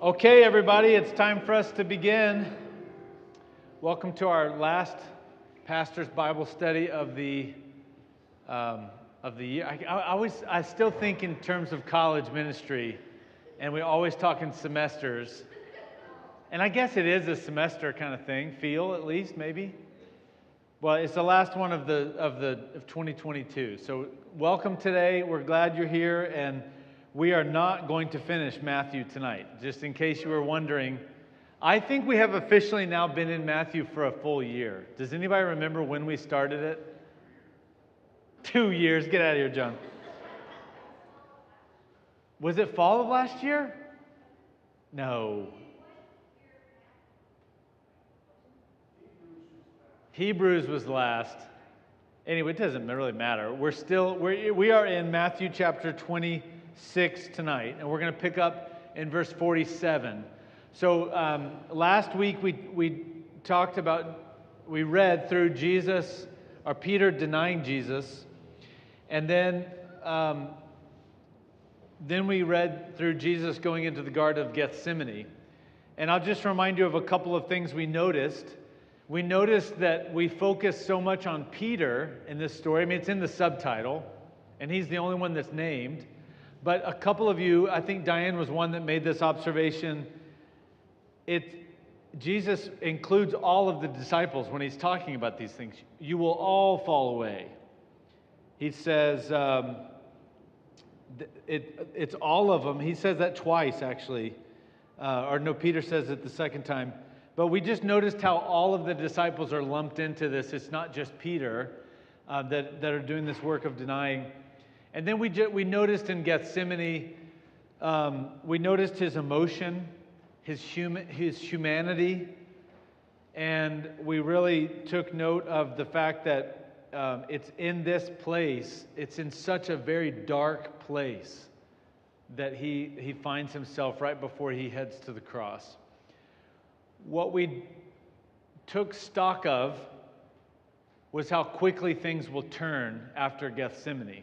Okay, everybody, it's time for us to begin. Welcome to our last pastor's Bible study of the year. I still think in terms of college ministry, and we always talk in semesters. And I guess it is a semester kind of thing, feel at least maybe. Well, it's the last one of 2022. So welcome today. We're glad you're here, and we are not going to finish Matthew tonight. Just in case you were wondering, I think we have officially now been in Matthew for a full year. Does anybody remember when we started it? 2 years. Get out of here, John. Was it fall of last year? No. Hebrews was last. Anyway, it doesn't really matter. We are in Matthew chapter 26 tonight, and we're going to pick up in verse 47. So last week we read through Jesus, or Peter denying Jesus, and then we read through Jesus going into the Garden of Gethsemane. And I'll just remind you of a couple of things we noticed. We noticed that we focus so much on Peter in this story. I mean, it's in the subtitle, and he's the only one that's named. But a couple of you, I think Diane was one that made this observation. Jesus includes all of the disciples when he's talking about these things. You will all fall away. He says, it's all of them. He says that twice, actually. Peter says it the second time. But we just noticed how all of the disciples are lumped into this. It's not just Peter that are doing this work of denying. And then we noticed in Gethsemane, we noticed his emotion, his humanity, and we really took note of the fact that it's in this place, it's in such a very dark place that he finds himself right before he heads to the cross. What we took stock of was how quickly things will turn after Gethsemane.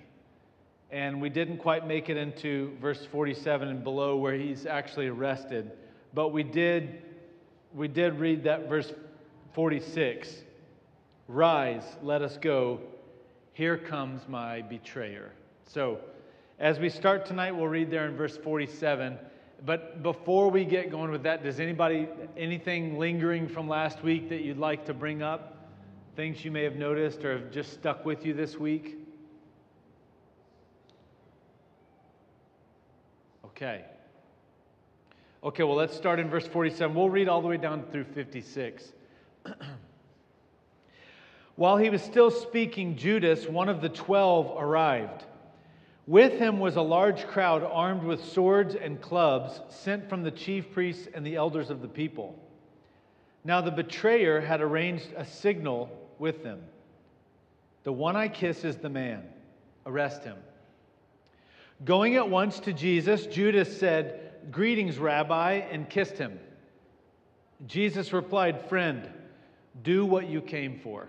And we didn't quite make it into verse 47 and below where he's actually arrested. But we did read that verse 46. Rise, let us go. Here comes my betrayer. So as we start tonight, we'll read there in verse 47. But before we get going with that, does anything lingering from last week that you'd like to bring up? Things you may have noticed or have just stuck with you this week? Okay, well, let's start in verse 47. We'll read all the way down through 56. While he was still speaking, Judas, one of the 12, arrived. With him was a large crowd armed with swords and clubs, sent from the chief priests and the elders of the people. Now the betrayer had arranged a signal with them. The one I kiss is the man. Arrest him. Going at once to Jesus, Judas said, "Greetings, Rabbi," and kissed him. Jesus replied, "Friend, do what you came for."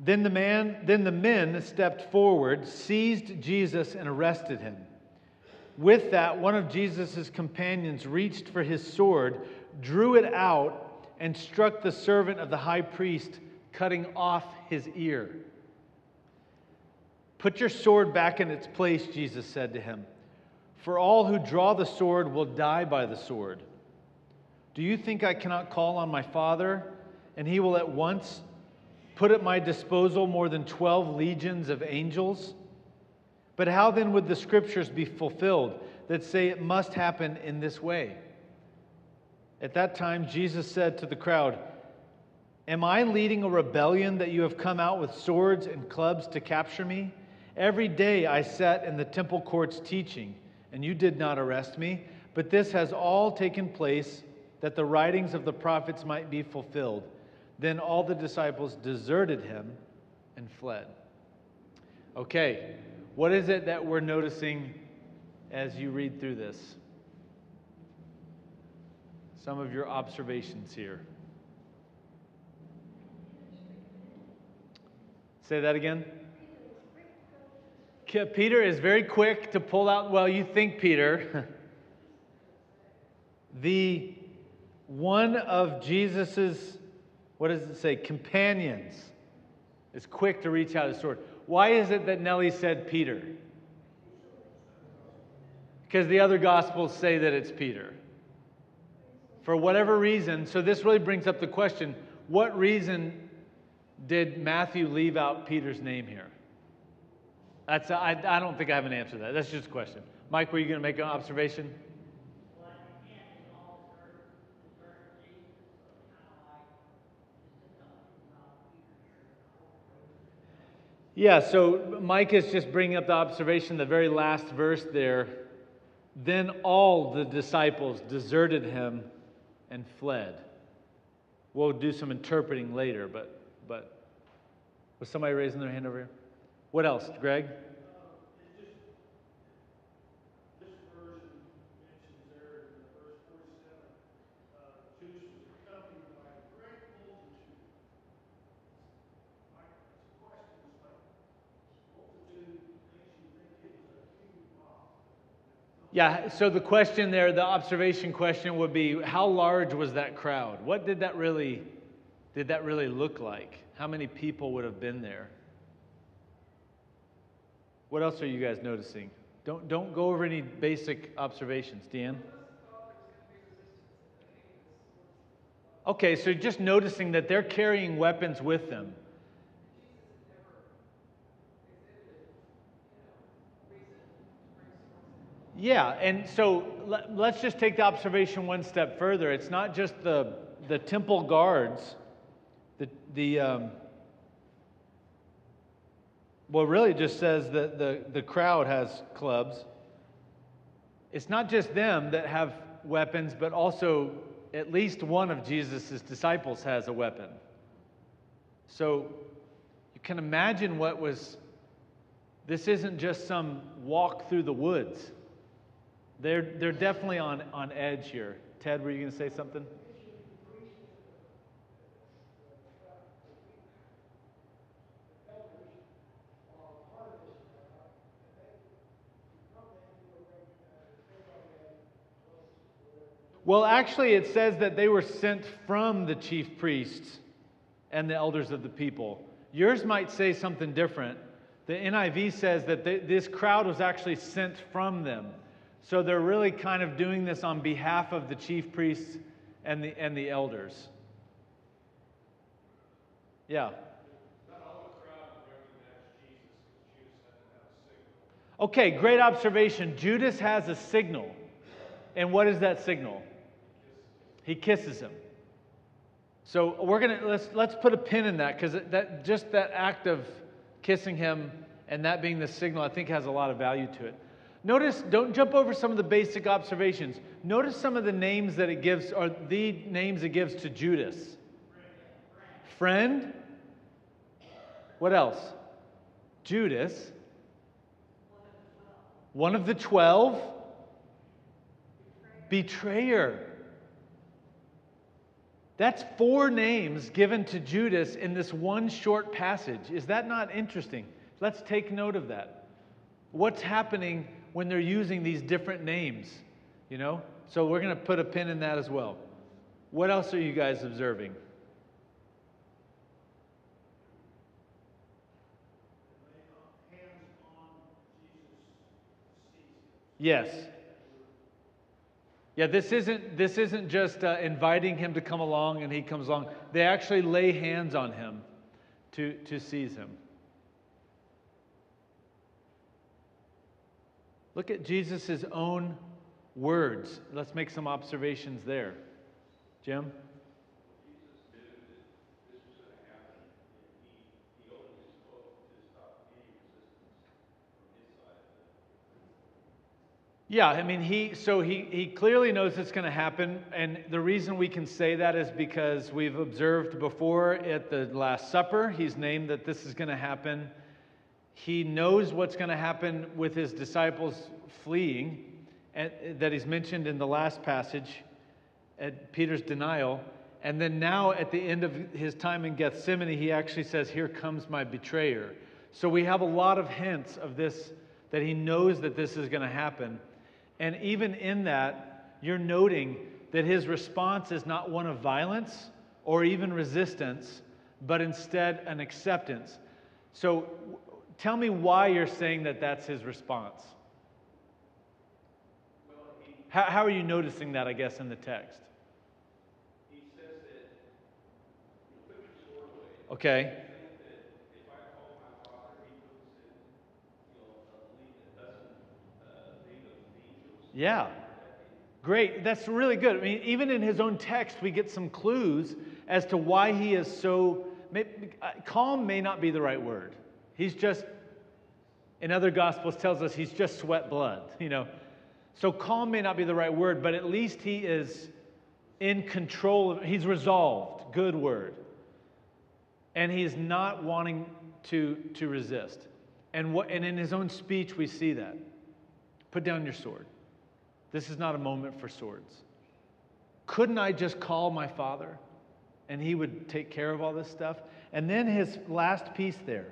Then the men stepped forward, seized Jesus, and arrested him. With that, one of Jesus' companions reached for his sword, drew it out, and struck the servant of the high priest, cutting off his ear. "Put your sword back in its place," Jesus said to him. "For all who draw the sword will die by the sword. Do you think I cannot call on my Father, and he will at once put at my disposal more than 12 legions of angels? But how then would the scriptures be fulfilled that say it must happen in this way?" At that time, Jesus said to the crowd, "Am I leading a rebellion that you have come out with swords and clubs to capture me? Every day I sat in the temple courts teaching, and you did not arrest me. But this has all taken place that the writings of the prophets might be fulfilled." Then all the disciples deserted him and fled. Okay, what is it that we're noticing as you read through this? Some of your observations here. Say that again. Peter is very quick to pull out, well, you think Peter. the one of Jesus's, what does it say, companions is quick to reach out his sword. Why is it that Nellie said Peter? Because the other Gospels say that it's Peter. For whatever reason, so this really brings up the question, what reason did Matthew leave out Peter's name here? I don't think I have an answer to that. That's just a question. Mike, were you going to make an observation? Yeah, so Mike is just bringing up the observation, the very last verse there. Then all the disciples deserted him and fled. We'll do some interpreting later, but was somebody raising their hand over here? What else, Greg? This version mentions there in verse 47, Judas was accompanied by a great multitude. My question is, like, multitude makes you think it was a huge mob. Yeah, so the question there, the observation question would be, how large was that crowd? What did that really look like? How many people would have been there? What else are you guys noticing? Don't go over any basic observations, Deanne. Okay, so just noticing that they're carrying weapons with them. Yeah, and so let's just take the observation one step further. It's not just the temple guards, well, really just says that the crowd has clubs. It's not just them that have weapons, but also at least one of Jesus' disciples has a weapon. So you can imagine this isn't just some walk through the woods. They're definitely on edge here. Ted, were you going to say something? Well, actually, it says that they were sent from the chief priests and the elders of the people. Yours might say something different. The NIV says that this crowd was actually sent from them. So they're really kind of doing this on behalf of the chief priests and the elders. Yeah. Not all the crowd recognized Jesus because Judas had to have a signal. Okay, great observation. Judas has a signal. And what is that signal? He kisses him. So let's put a pin in that, because that act of kissing him and that being the signal, I think has a lot of value to it. Notice, don't jump over some of the basic observations. Notice some of the names that it gives, or the names it gives to Judas. Friend. What else? Judas. One of the 12. Betrayer. That's 4 names given to Judas in this one short passage. Is that not interesting? Let's take note of that. What's happening when they're using these different names? So we're going to put a pin in that as well. What else are you guys observing? Yes. Yeah, this isn't just inviting him to come along and he comes along. They actually lay hands on him to seize him. Look at Jesus' own words. Let's make some observations there. Jim? Yeah, I mean, he clearly knows it's going to happen, and the reason we can say that is because we've observed before at the Last Supper, he's named that this is going to happen. He knows what's going to happen with his disciples fleeing, that he's mentioned in the last passage at Peter's denial. And then now at the end of his time in Gethsemane, he actually says, "Here comes my betrayer." So we have a lot of hints of this, that he knows that this is going to happen. And even in that, you're noting that his response is not one of violence or even resistance, but instead an acceptance. So tell me why you're saying that that's his response. How are you noticing that, I guess, in the text? He says that, put your sword away. Okay. I think that if I call my father, he puts in, leave us angels. Yeah. Great. That's really good. I mean, even in his own text, we get some clues as to why he is so... Calm may not be the right word. He's just, in other Gospels, tells us he's just sweat blood, So calm may not be the right word, but at least he is in control. He's resolved. Good word. And he's not wanting to resist. And in his own speech, we see that. Put down your sword. This is not a moment for swords. Couldn't I just call my father and he would take care of all this stuff? And then his last piece there.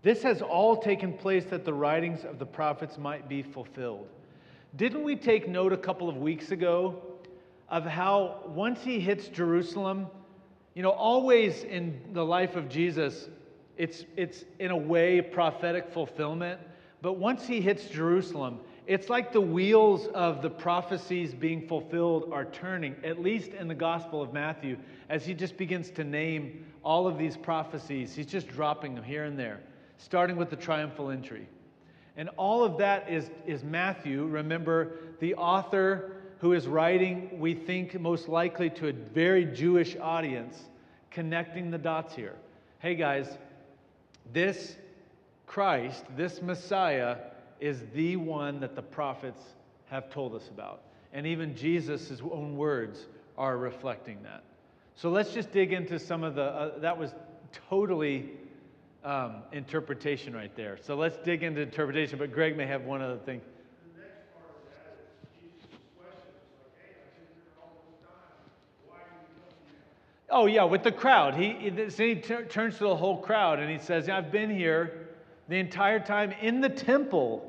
This has all taken place that the writings of the prophets might be fulfilled. Didn't we take note a couple of weeks ago of how once he hits Jerusalem, always in the life of Jesus, it's in a way prophetic fulfillment. But once he hits Jerusalem, it's like the wheels of the prophecies being fulfilled are turning, at least in the Gospel of Matthew, as he just begins to name all of these prophecies. He's just dropping them here and there, starting with the triumphal entry. And all of that is Matthew. Remember, the author who is writing, we think most likely to a very Jewish audience, connecting the dots here. Hey guys, this Christ, this Messiah, is the one that the prophets have told us about. And even Jesus' own words are reflecting that. So let's just dig into some of that was totally interpretation right there. So let's dig into interpretation, but Greg may have one other thing. The next part of that is Jesus' question. It's like, hey, I've been here all this time. Why are you coming now? Oh yeah, with the crowd. He turns to the whole crowd and he says, I've been here the entire time in the temple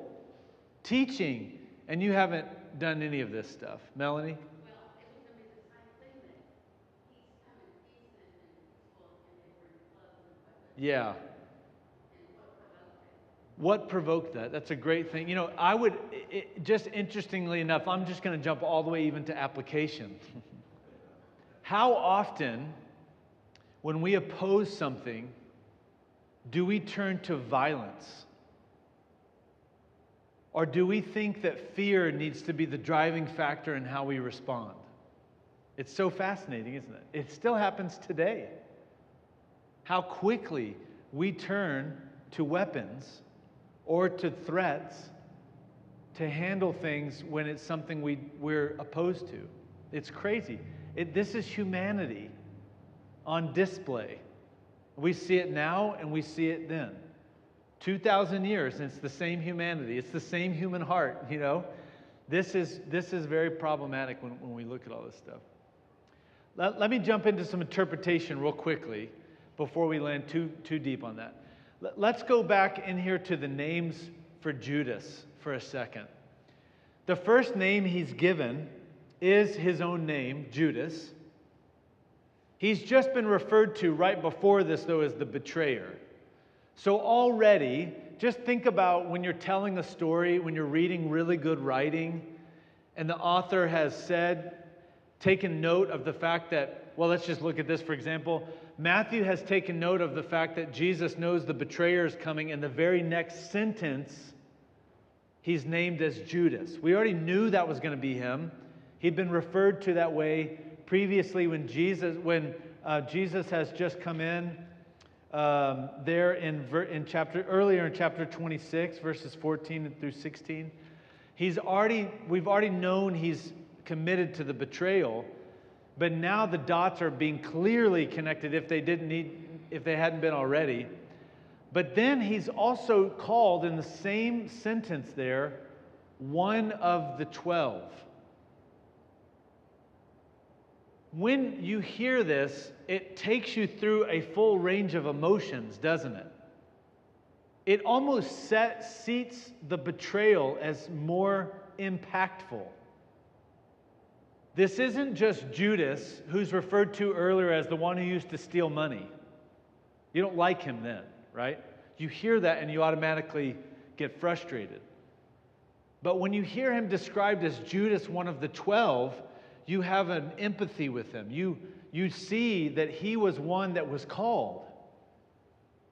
teaching, and you haven't done any of this stuff. Melanie? Well, it was going to be the same thing that he's come in peace and peaceful and they were in love and Yeah. and what provoked it. What provoked that? That's a great thing. Just interestingly enough, I'm just going to jump all the way even to application. How often, when we oppose something, do we turn to violence? Or do we think that fear needs to be the driving factor in how we respond? It's so fascinating, isn't it? It still happens today. How quickly we turn to weapons or to threats to handle things when it's something we're opposed to. It's crazy. This is humanity on display. We see it now and we see it then. 2,000 years, and it's the same humanity. It's the same human heart, This is very problematic when we look at all this stuff. Let me jump into some interpretation real quickly before we land too deep on that. Let's go back in here to the names for Judas for a second. The first name he's given is his own name, Judas. He's just been referred to right before this, though, as the betrayer. So already, just think about when you're telling a story, when you're reading really good writing, and the author has taken note of the fact that, well, let's just look at this, for example. Matthew has taken note of the fact that Jesus knows the betrayer is coming. In the very next sentence, he's named as Judas. We already knew that was going to be him. He'd been referred to that way previously when Jesus has just come in. There earlier in chapter 26, verses 14 through 16, we've already known he's committed to the betrayal, but now the dots are being clearly connected if they hadn't been already. But then he's also called in the same sentence there, one of the 12. When you hear this, it takes you through a full range of emotions, doesn't it? It almost seats the betrayal as more impactful. This isn't just Judas, who's referred to earlier as the one who used to steal money. You don't like him then, right? You hear that and you automatically get frustrated. But when you hear him described as Judas, one of the 12, you have an empathy with him. You see that he was one that was called.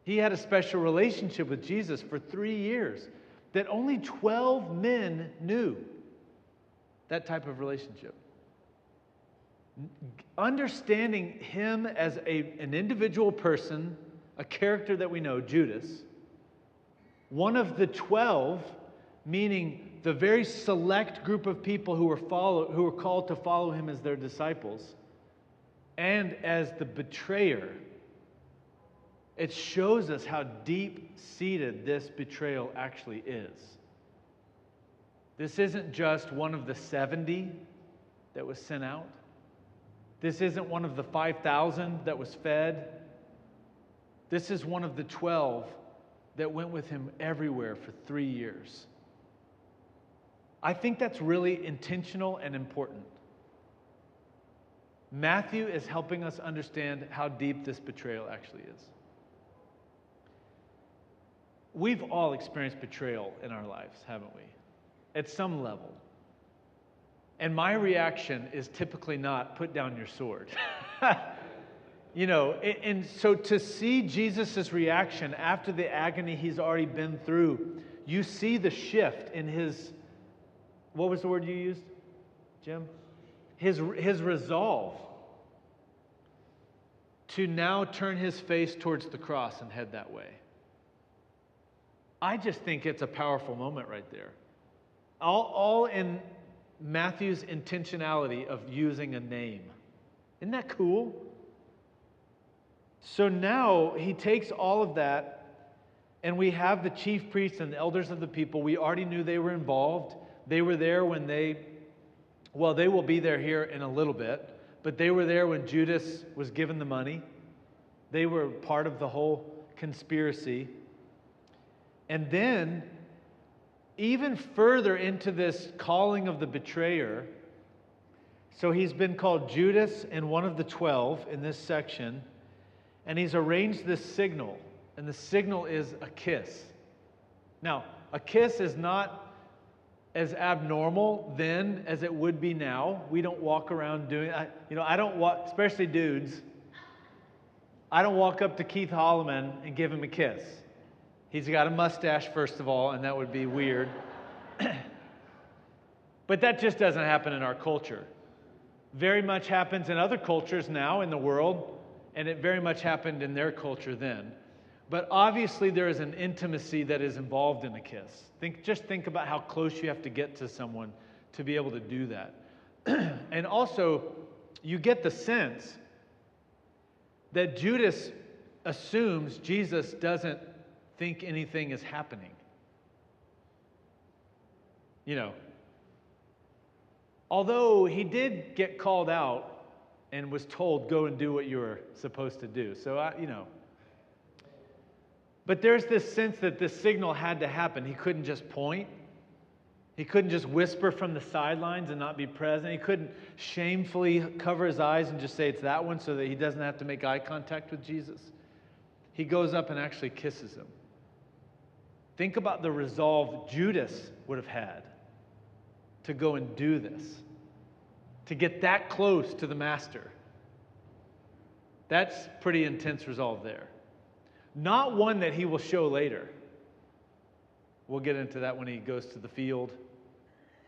He had a special relationship with Jesus for 3 years that only 12 men knew. That type of relationship. Understanding him as an individual person, a character that we know, Judas, one of the 12, meaning the very select group of people who were called to follow him as their disciples, and as the betrayer. It shows us how deep-seated this betrayal actually is. This isn't just one of the 70 that was sent out. This isn't one of the 5,000 that was fed. This is one of the 12 that went with him everywhere for 3 years. I think that's really intentional and important. Matthew is helping us understand how deep this betrayal actually is. We've all experienced betrayal in our lives, haven't we? At some level. And my reaction is typically not, put down your sword. And so to see Jesus' reaction after the agony he's already been through, you see the shift in his, what was the word you used, Jim? His resolve to now turn his face towards the cross and head that way. I just think it's a powerful moment right there. All in Matthew's intentionality of using a name. Isn't that cool? So now he takes all of that, and we have the chief priests and the elders of the people. We already knew they were involved. They were there when they will be there here in a little bit, but they were there when Judas was given the money. They were part of the whole conspiracy. And then, even further into this calling of the betrayer, so he's been called Judas and one of the 12 in this section, and he's arranged this signal, and the signal is a kiss. Now, a kiss is not as abnormal then as it would be now. We don't walk around doing, I don't walk, especially dudes, I don't walk up to Keith Holloman and give him a kiss. He's got a mustache, first of all, and that would be weird. But that just doesn't happen in our culture. Very much happens in other cultures now in the world, and it very much happened in their culture then. But obviously there is an intimacy that is involved in a kiss. Just think about how close you have to get to someone to be able to do that. And also, you get the sense that Judas assumes Jesus doesn't think anything is happening. Although he did get called out and was told, go and do what you were supposed to do. So, But there's this sense that this signal had to happen. He couldn't just point. He couldn't just whisper from the sidelines and not be present. He couldn't shamefully cover his eyes and just say it's that one so that he doesn't have to make eye contact with Jesus. He goes up and actually kisses him. Think about the resolve Judas would have had to go and do this, to get that close to the master. That's pretty intense resolve there. Not one that he will show later. We'll get into that when he goes to the field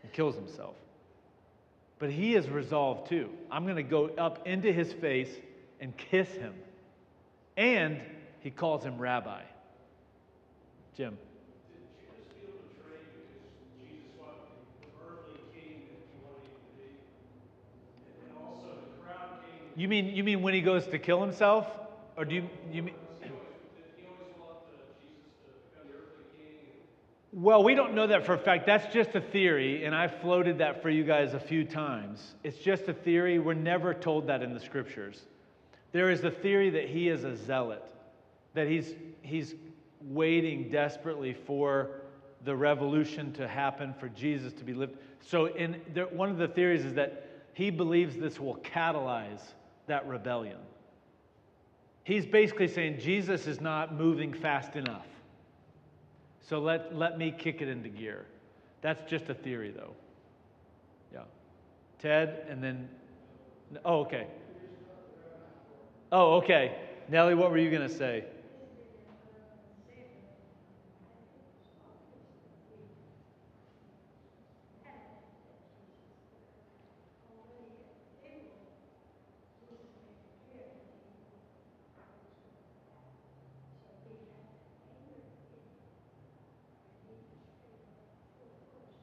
and kills himself. But he is resolved too. I'm going to go up into his face and kiss him. And he calls him Rabbi. Jim. Did Judas feel betrayed because Jesus wasn't the earthly king that he wanted him to be? And also the crowd came. You mean when he goes to kill himself? Or do you mean... Well, we don't know that for a fact. That's just a theory, and I've floated that for you guys a few times. It's just a theory. We're never told that in the scriptures. There is a theory that he is a zealot, that he's waiting desperately for the revolution to happen, for Jesus to be lived. So one of the theories is that he believes this will catalyze that rebellion. He's basically saying Jesus is not moving fast enough. So let me kick it into gear. That's just a theory, though. Yeah. Ted, and then... Oh, okay. Oh, okay. Nellie, what were you going to say?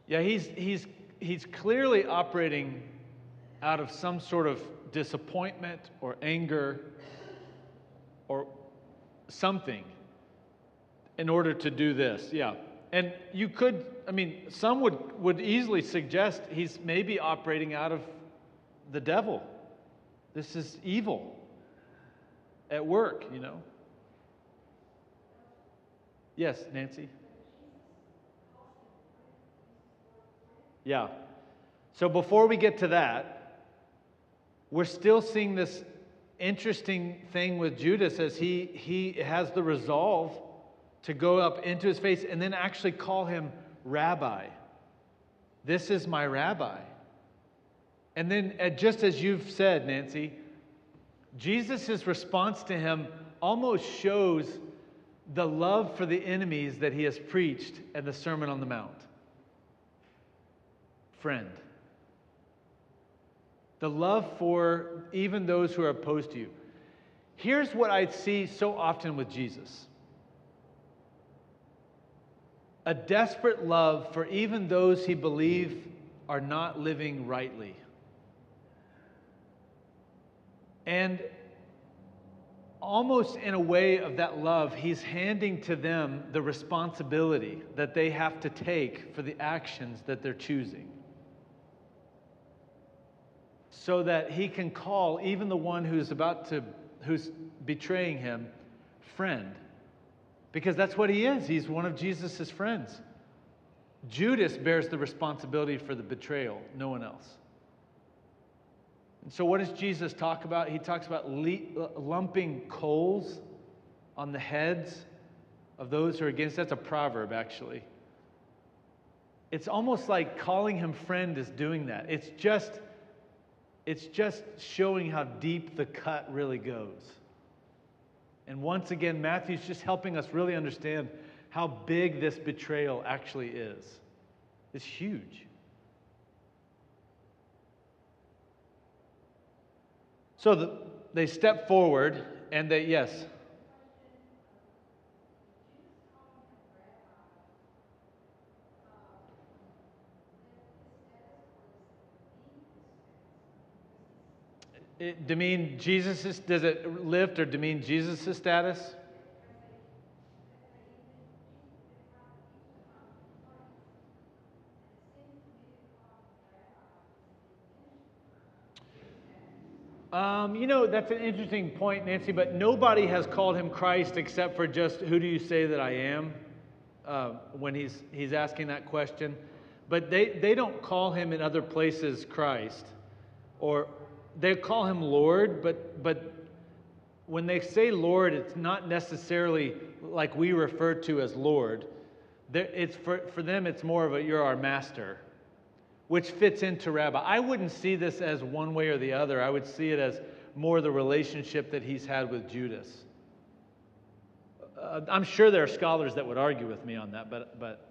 Yeah, he's clearly operating out of some sort of disappointment or anger or something in order to do this. Yeah. And you could, I mean, some would easily suggest he's maybe operating out of the devil. This is evil at work, you know. Yes, Nancy? Yeah. So before we get to that, we're still seeing this interesting thing with Judas as he has the resolve to go up into his face and then actually call him rabbi. This is my rabbi. And then just as you've said, Nancy, Jesus' response to him almost shows the love for the enemies that he has preached at the Sermon on the Mount. Friend. The love for even those who are opposed to you. Here's what I see so often with Jesus. A desperate love for even those he believes are not living rightly. And almost in a way of that love, he's handing to them the responsibility that they have to take for the actions that they're choosing. So that he can call even the one who's betraying him, friend. Because that's what he is. He's one of Jesus' friends. Judas bears the responsibility for the betrayal, no one else. And so what does Jesus talk about? He talks about lumping coals on the heads of those who are against. That's a proverb, actually. It's almost like calling him friend is doing that. It's just showing how deep the cut really goes. And once again, Matthew's just helping us really understand how big this betrayal actually is. It's huge. So they step forward and they, yes. Demean Jesus's, does it lift or demean Jesus' status? That's an interesting point, Nancy, but nobody has called him Christ except for just, who do you say that I am? When he's asking that question. But they don't call him in other places Christ, or they call him Lord, but when they say Lord, it's not necessarily like we refer to as Lord. It's for them, it's more of a, you're our master, which fits into rabbi. I wouldn't see this as one way or the other. I would see it as more the relationship that he's had with Judas. I'm sure there are scholars that would argue with me on that, but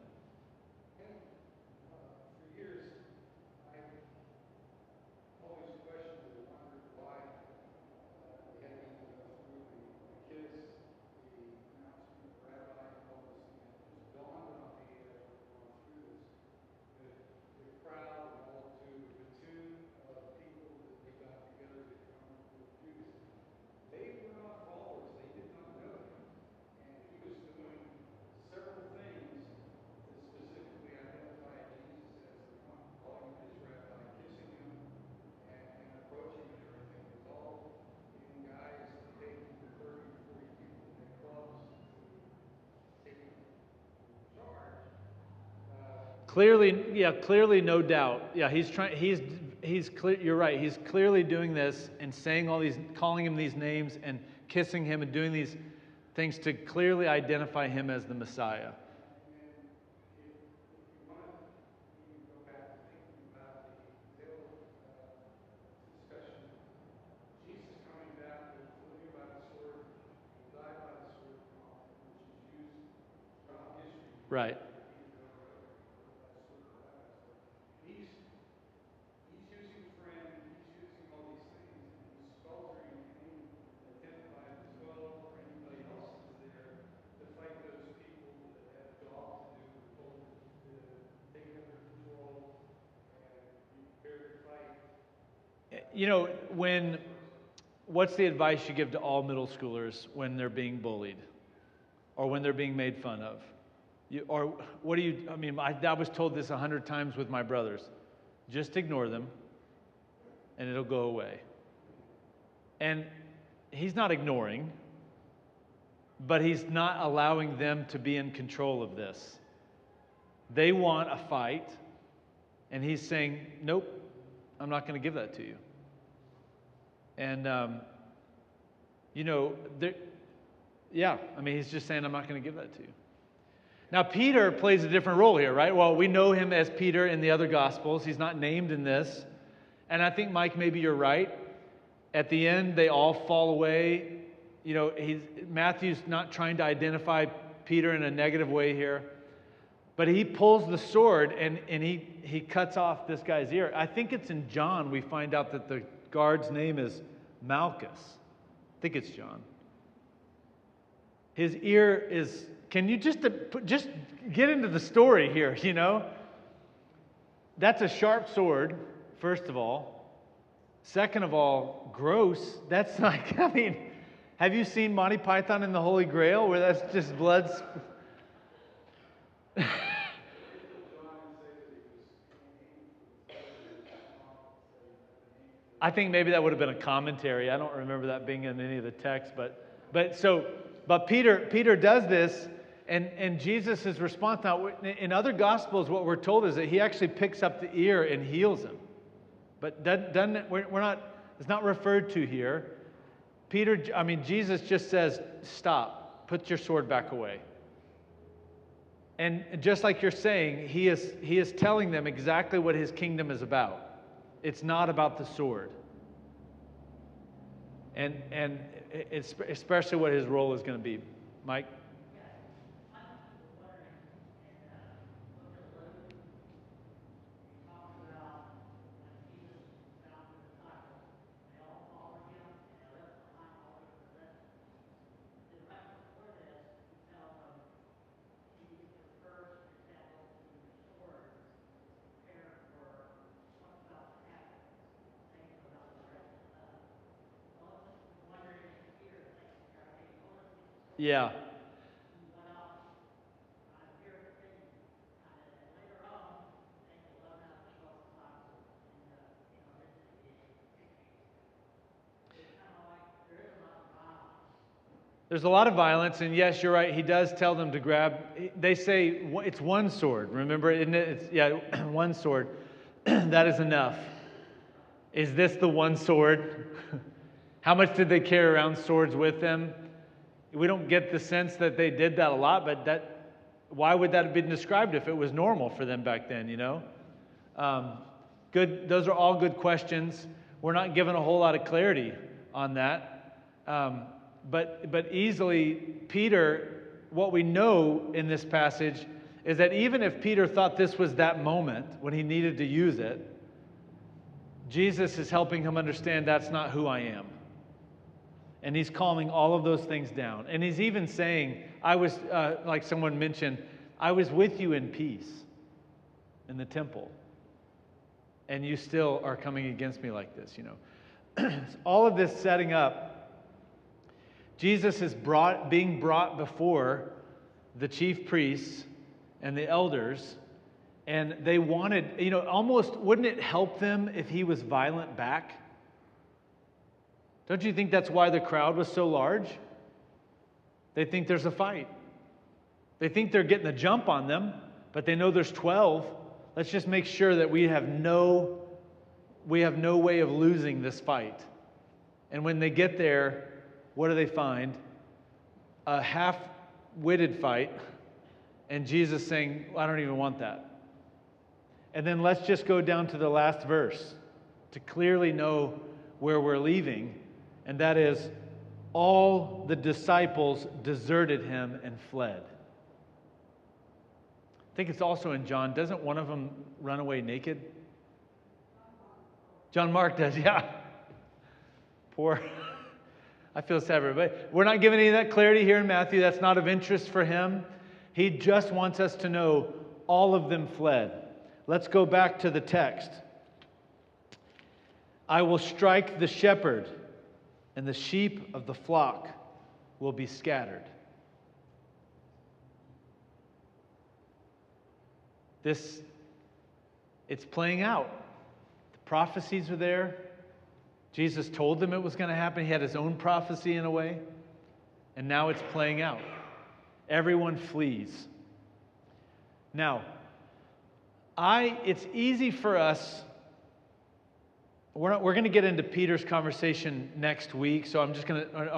clearly, no doubt. Yeah, he's clear. You're right. He's clearly doing this and saying all these, calling him these names and kissing him and doing these things to clearly identify him as the Messiah. Right. He's using friend, he's using all these things, and he's sweltering pain, identified as well, or anybody else is there to fight those people that have job to do, told to take under control and be prepared to fight. You know, what's the advice you give to all middle schoolers when they're being bullied or when they're being made fun of? I was told this 100 times with my brothers. Just ignore them and it'll go away. And he's not ignoring, but he's not allowing them to be in control of this. They want a fight, and he's saying, nope, I'm not going to give that to you. And, he's just saying, I'm not going to give that to you. Now, Peter plays a different role here, right? Well, we know him as Peter in the other Gospels. He's not named in this. And I think, Mike, maybe you're right. At the end, they all fall away. You know, Matthew's not trying to identify Peter in a negative way here. But he pulls the sword and he cuts off this guy's ear. I think it's in John we find out that the guard's name is Malchus. I think it's John. His ear is... Can you just get into the story here, you know? That's a sharp sword, first of all. Second of all, gross. That's like, have you seen Monty Python and the Holy Grail where that's just blood? I think maybe that would have been a commentary. I don't remember that being in any of the text, but Peter does this, and Jesus' response. Now, in other Gospels, what we're told is that he actually picks up the ear and heals him. But it's not referred to here. Jesus just says, stop, put your sword back away. And just like you're saying, he is telling them exactly what his kingdom is about. It's not about the sword. And it's especially what his role is going to be. Mike? Yeah. There's a lot of violence, and yes, you're right. He does tell them to grab. They say it's one sword. Remember, isn't it? It's, one sword. That is enough. Is this the one sword? How much did they carry around swords with them? We don't get the sense that they did that a lot, but why would that have been described if it was normal for them back then, you know? Good. Those are all good questions. We're not given a whole lot of clarity on that. But easily, Peter, what we know in this passage is that even if Peter thought this was that moment when he needed to use it, Jesus is helping him understand that's not who I am. And he's calming all of those things down. And he's even saying, I was, like someone mentioned, I was with you in peace in the temple. And you still are coming against me like this, you know. All of this setting up, Jesus is being brought before the chief priests and the elders. And they wanted, you know, almost, wouldn't it help them if he was violent back? Don't you think that's why the crowd was so large? They think there's a fight. They think they're getting a jump on them, but they know there's 12. Let's just make sure that we have no we have no way of losing this fight. And when they get there, what do they find? A half-witted fight, and Jesus saying, I don't even want that. And then let's just go down to the last verse to clearly know where we're leaving, and that is, all the disciples deserted him and fled. I think it's also in John. Doesn't one of them run away naked? John Mark does, yeah. Poor. I feel sad for everybody. We're not giving any of that clarity here in Matthew. That's not of interest for him. He just wants us to know all of them fled. Let's go back to the text. I will strike the shepherd, and the sheep of the flock will be scattered. It's playing out. The prophecies are there. Jesus told them it was going to happen. He had his own prophecy in a way. And now it's playing out. Everyone flees. Now, it's easy for us. We're going to get into Peter's conversation next week. So I'm just going to,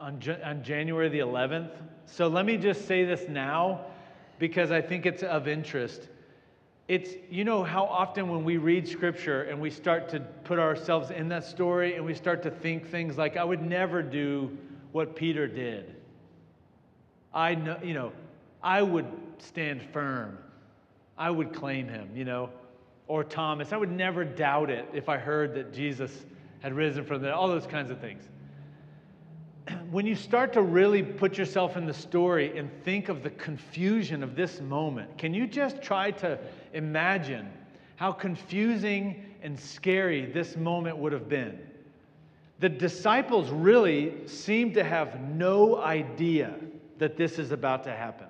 on January the 11th. So let me just say this now, because I think it's of interest. It's, you know how often when we read Scripture and we start to put ourselves in that story and we start to think things like, I would never do what Peter did. I know, I would stand firm. I would claim him, Or Thomas, I would never doubt it if I heard that Jesus had risen from the dead, all those kinds of things. When you start to really put yourself in the story and think of the confusion of this moment, can you just try to imagine how confusing and scary this moment would have been? The disciples really seem to have no idea that this is about to happen.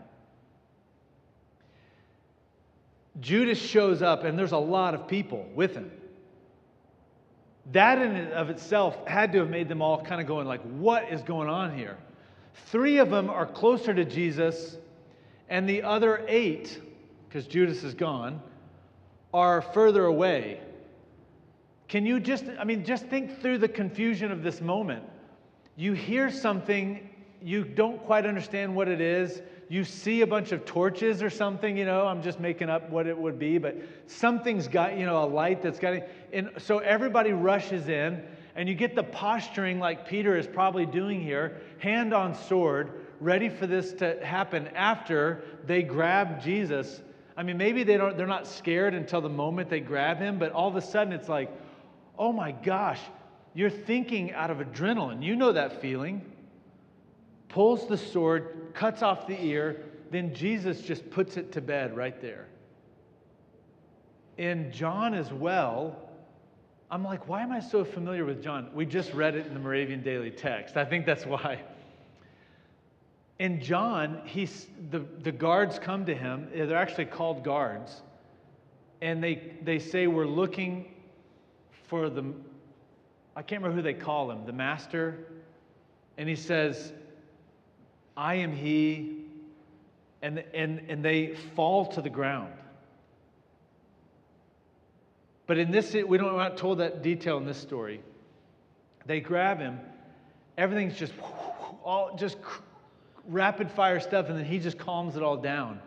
Judas shows up, and there's a lot of people with him. That in and of itself had to have made them all kind of going like, what is going on here? 3 of them are closer to Jesus, and the other 8, because Judas is gone, are further away. Can you just think through the confusion of this moment. You hear something, you don't quite understand what it is. You see a bunch of torches or something, I'm just making up what it would be, but something's got, a light that's got it. And so everybody rushes in, and you get the posturing like Peter is probably doing here, hand on sword, ready for this to happen after they grab Jesus. Maybe they're not scared until the moment they grab him, but all of a sudden it's like, oh my gosh, you're thinking out of adrenaline. You know that feeling. Pulls the sword, cuts off the ear, then Jesus just puts it to bed right there. In John as well, I'm like, why am I so familiar with John? We just read it in the Moravian Daily Text. I think that's why. In John, the guards come to him. They're actually called guards. And they say, we're looking for I can't remember who they call him, the master. And he says, I am he, and they fall to the ground. But in this, we're not told that detail in this story. They grab him, everything's just rapid fire stuff, and then he just calms it all down.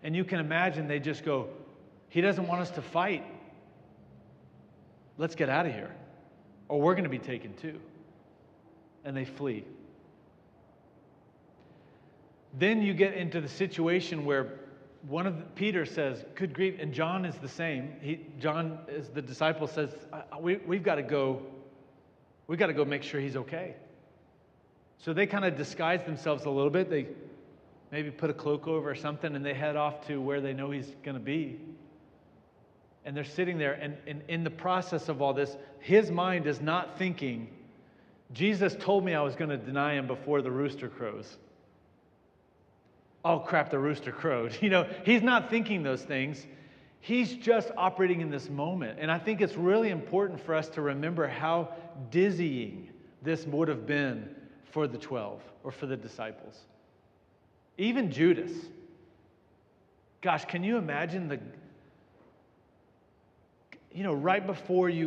And you can imagine they just go, he doesn't want us to fight. Let's get out of here, or we're going to be taken too. And they flee. Then you get into the situation where Peter says, good grief, and John is the same. John, as the disciple, says, we've got to go make sure he's okay. So they kind of disguise themselves a little bit. They maybe put a cloak over or something, and they head off to where they know he's going to be. And they're sitting there, and in the process of all this, his mind is not thinking, Jesus told me I was going to deny him before the rooster crows. Oh, crap, the rooster crowed. He's not thinking those things. He's just operating in this moment. And I think it's really important for us to remember how dizzying this would have been for the 12 or for the disciples. Even Judas. Gosh, can you imagine right before have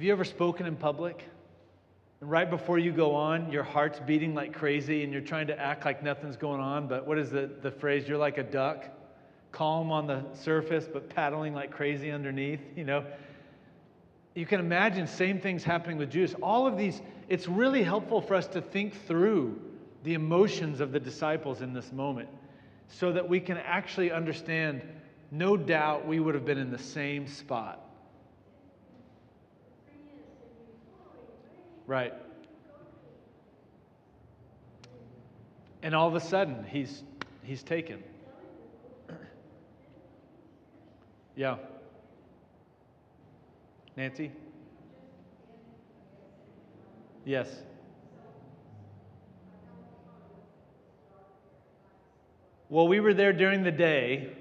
you ever spoken in public? And right before you go on, your heart's beating like crazy and you're trying to act like nothing's going on, but what is the phrase? You're like a duck, calm on the surface, but paddling like crazy underneath, You can imagine same things happening with Judas. All of these, it's really helpful for us to think through the emotions of the disciples in this moment so that we can actually understand, no doubt we would have been in the same spot. Right. And all of a sudden, he's taken. Yeah. Nancy? Yes. Well, we were there during the day.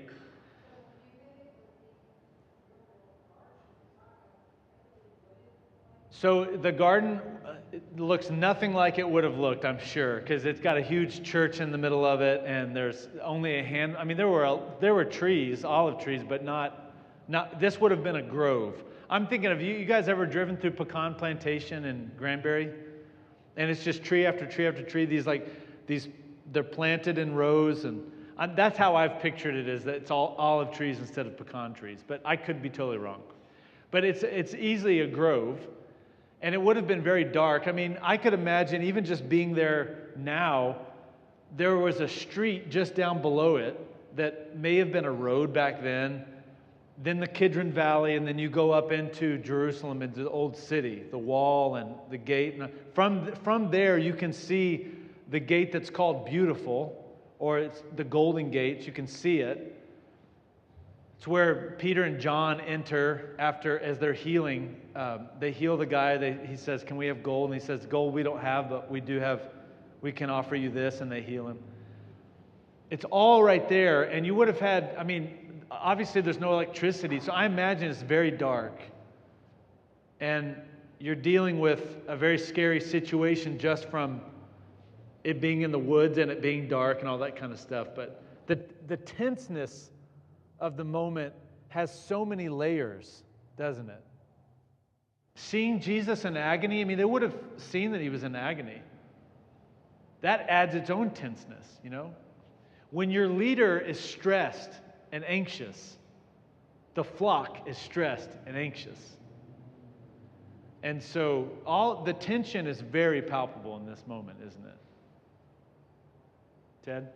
So the garden looks nothing like it would have looked, I'm sure, because it's got a huge church in the middle of it, and there's only a hand. I mean, there were trees, olive trees, but not. This would have been a grove. I'm thinking of you guys ever driven through Pecan Plantation in Granbury, and it's just tree after tree after tree. They're planted in rows, and that's how I've pictured it. Is that it's all olive trees instead of pecan trees, but I could be totally wrong. But it's easily a grove. And it would have been very dark. I mean, I could imagine even just being there now, there was a street just down below it that may have been a road back then the Kidron Valley, and then you go up into Jerusalem, into the old city, the wall and the gate. And from there, you can see the gate that's called Beautiful, or it's the Golden Gate. You can see it. It's where Peter and John enter as they're healing. They heal the guy. He says, "Can we have gold?" And he says, "Gold we don't have, but we can offer you this," and they heal him. It's all right there, and you would have had, obviously there's no electricity, so I imagine it's very dark. And you're dealing with a very scary situation just from it being in the woods and it being dark and all that kind of stuff. But the tenseness of the moment has so many layers, doesn't it? Seeing Jesus in agony, they would have seen that he was in agony. That adds its own tenseness, When your leader is stressed and anxious, the flock is stressed and anxious. And so all the tension is very palpable in this moment, isn't it? Ted?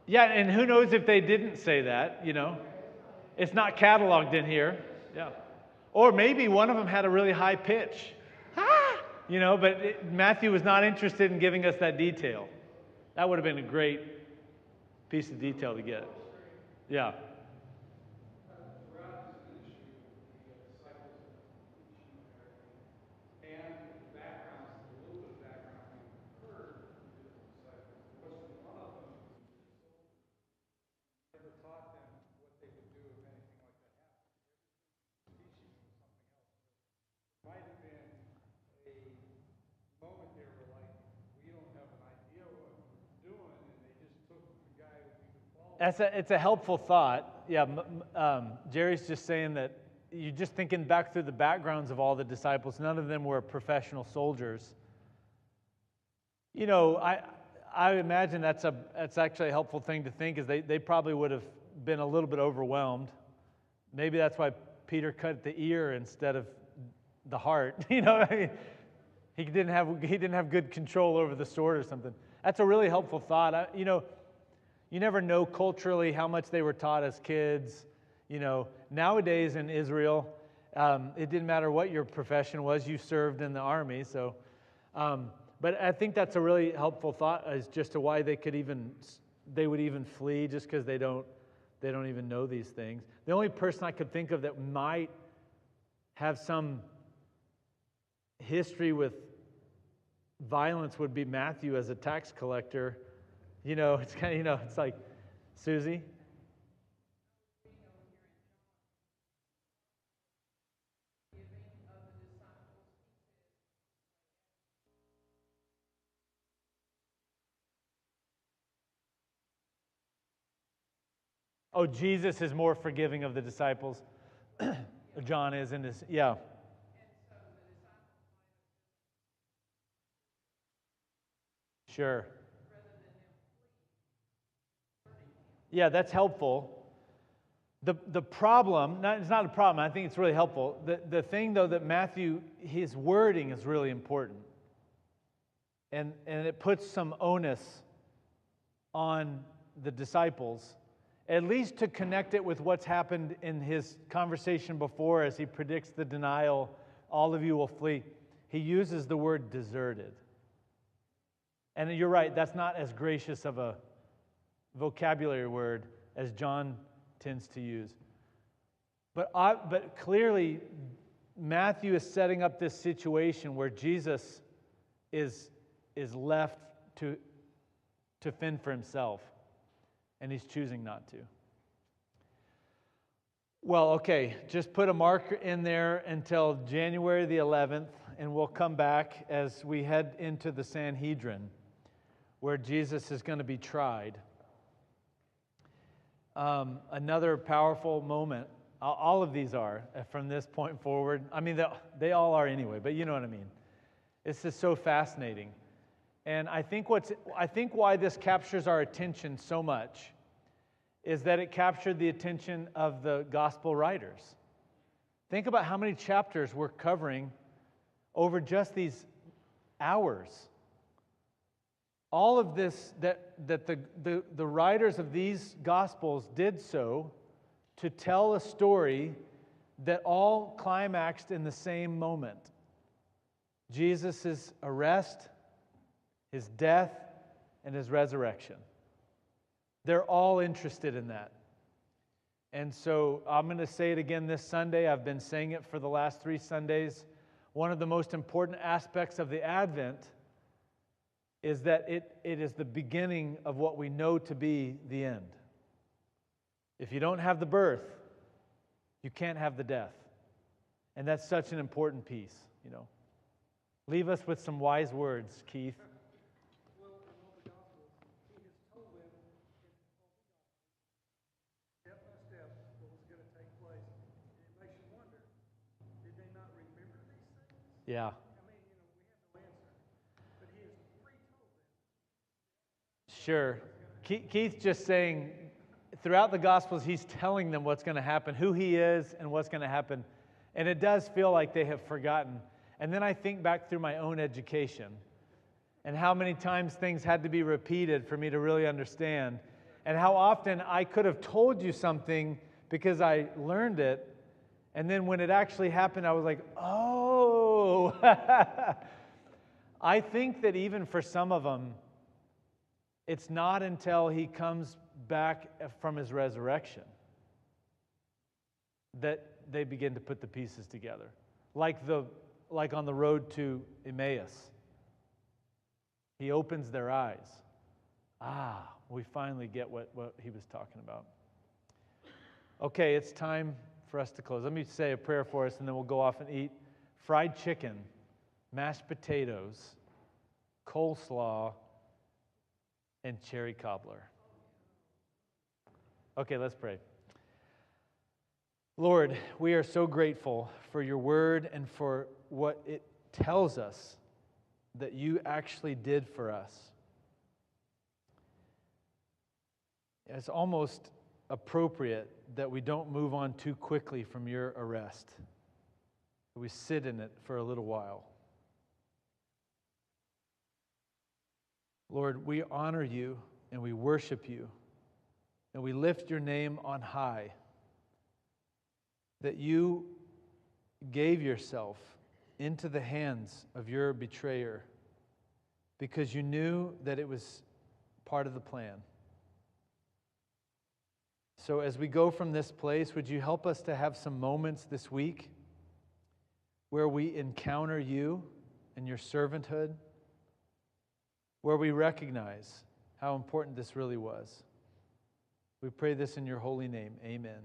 Yeah, and who knows if they didn't say that, It's not cataloged in here. Yeah. Or maybe one of them had a really high pitch. But Matthew was not interested in giving us that detail. That would have been a great piece of detail to get. Yeah. It's a helpful thought. Yeah, Jerry's just saying that you're just thinking back through the backgrounds of all the disciples. None of them were professional soldiers. I imagine that's actually a helpful thing to think, is they probably would have been a little bit overwhelmed. Maybe that's why Peter cut the ear instead of the heart. He didn't have good control over the sword or something. That's a really helpful thought. You never know culturally how much they were taught as kids. Nowadays in Israel, it didn't matter what your profession was, you served in the army. So, but I think that's a really helpful thought as just to why they would even flee, just because they don't even know these things. The only person I could think of that might have some history with violence would be Matthew as a tax collector. It's kind of, it's like, Susie? Oh, Jesus is more forgiving of the disciples. John is in his, yeah. Sure. Yeah, that's helpful. The problem, it's not a problem, I think it's really helpful. The thing, though, that Matthew, his wording is really important. And it puts some onus on the disciples, at least to connect it with what's happened in his conversation before as he predicts the denial, all of you will flee. He uses the word deserted. And you're right, that's not as gracious of a vocabulary word as John tends to use. But clearly, Matthew is setting up this situation where Jesus is left to fend for himself, and he's choosing not to. Well, okay, just put a marker in there until January the 11th, and we'll come back as we head into the Sanhedrin, where Jesus is going to be tried. Another powerful moment. All of these are from this point forward. I mean, they all are anyway, but you know what I mean. It's just so fascinating. And I think why this captures our attention so much is that it captured the attention of the gospel writers. Think about how many chapters we're covering over just these hours. All of this, that the writers of these Gospels did so to tell a story that all climaxed in the same moment. Jesus' arrest, his death, and his resurrection. They're all interested in that. And so I'm going to say it again this Sunday. I've been saying it for the last 3 Sundays. One of the most important aspects of the Advent is that it is the beginning of what we know to be the end. If you don't have the birth, you can't have the death. And that's such an important piece, you know. Leave us with some wise words, Keith. Well, in all the Gospels, he has told them in all the Gospels, step by step, what was going to take place. And it makes you wonder, did they not remember these things? Yeah. I mean, we have no answer. But he has pre-told them. Sure. Keith's just saying, throughout the Gospels, he's telling them what's going to happen, who he is, and what's going to happen. And it does feel like they have forgotten. And then I think back through my own education and how many times things had to be repeated for me to really understand, and how often I could have told you something because I learned it, and then when it actually happened, I was like, oh. I think that even for some of them, it's not until he comes back from his resurrection that they begin to put the pieces together. Like on the road to Emmaus. He opens their eyes. We finally get what he was talking about. Okay, it's time for us to close. Let me say a prayer for us, and then we'll go off and eat fried chicken, mashed potatoes, coleslaw, and cherry cobbler. Okay, let's pray. Lord, we are so grateful for your word and for what it tells us that you actually did for us. It's almost appropriate that we don't move on too quickly from your arrest. We sit in it for a little while. Lord, we honor you and we worship you and we lift your name on high, that you gave yourself into the hands of your betrayer because you knew that it was part of the plan. So as we go from this place, would you help us to have some moments this week where we encounter you and your servanthood, where we recognize how important this really was. We pray this in your holy name. Amen.